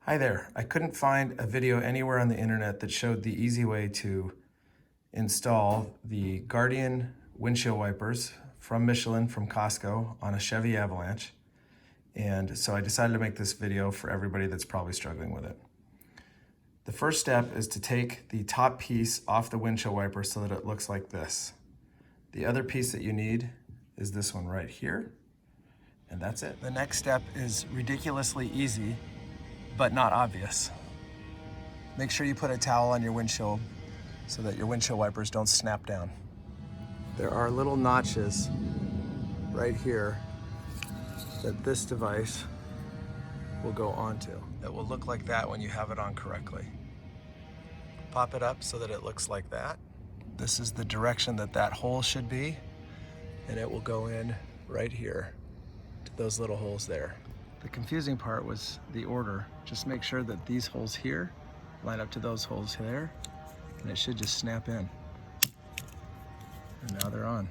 Hi there. I couldn't find a video anywhere on the internet that showed the easy way to install the Guardian windshield wipers from Michelin from Costco on a Chevy Avalanche. And so I decided to make this video for everybody that's probably struggling with it. The first step is to take the top piece off the windshield wiper so that it looks like this. The other piece that you need is this one right here, and that's it. The next step is ridiculously easy, but not obvious. Make sure you put a towel on your windshield so that your windshield wipers don't snap down. There are little notches right here that this device will go onto. It will look like that when you have it on correctly. Pop it up so that it looks like that. This is the direction that that hole should be, and it will go in right here to those little holes there. The confusing part was the order. Just make sure that these holes here line up to those holes there, and it should just snap in. And now they're on.